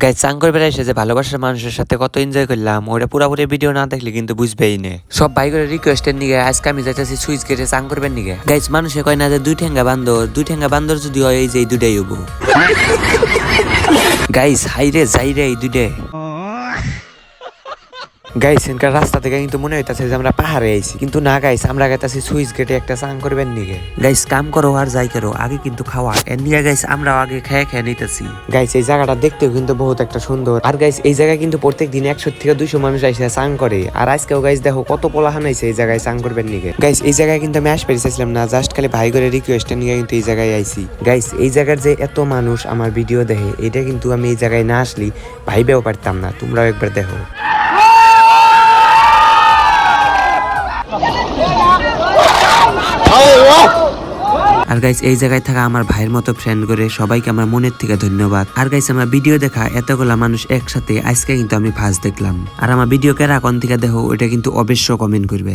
Guys চাং করে বেড়ে এসে যে ভালোবাসার মানুষের সাথে কত এনজয় করলাম ওটা পুরোপুরি ভিডিও না দেখলে কিন্তু বুঝবেই না। সব ভাই করে রিকোয়েস্টের নিগে আজকে আমি যাইতেছি সুইচ গেটে চাং করবেন নিগে। গাইস মানুষে কয় না যে দুই ঠেঙ্গা বান্দর যদি হয় এই যে এই দুটাই হবো। গাইস হাইরে যাইরে এই দুইটাই। গাইস এনকার রাস্তা থেকে কিন্তু মনে হইতাছে যে আমরা পাহাড়ে আইছি, কিন্তু না গাইস আমরা গাইতাছি সুইচ গেটে একটা চাং করবেন নিগে। গাইস কাম করো আর যাই করো আগে কিন্তু খাওয়া এর নিয়ে গাইস আমরা আগে খেয়ে নিতেছি। গাইস এই জায়গাটা দেখতেও কিন্তু বহুত একটা সুন্দর, আর গাইস এই জায়গায় কিন্তু প্রত্যেক দিন 100 থেকে 200 মানুষ আইসে চাং করে। আর আজকেও গাইস দেখো কত পোলাহান আইছে এই জায়গায় চাং করবেন নিগে। গাইস এই জায়গায় কিন্তু আমি আসতে চাইছিলাম না, জাস্ট খালি ভাই করে রিকোয়েস্ট নিয়ে কিন্তু এই জায়গায় আইছি। গাইস এই জায়গার যে এত মানুষ আমার ভিডিও দেখে এটা কিন্তু আমি এই জায়গায় না আসলি ভাইবেও পারতাম না। তোমরাও একবার দেখো। আর গাইস এই জায়গায় থাকা আমার ভাইয়ের মতো ফ্রেন্ড করে সবাইকে আমার মনের থেকে ধন্যবাদ। আর গাইস আমার ভিডিও দেখা এতগুলা মানুষ একসাথে আজকে কিন্তু আমি ফার্স্ট দেখলাম। আর আমার ভিডিও কেরা কোন থেকে দেখো ওইটা কিন্তু অবশ্য কমেন্ট করবে।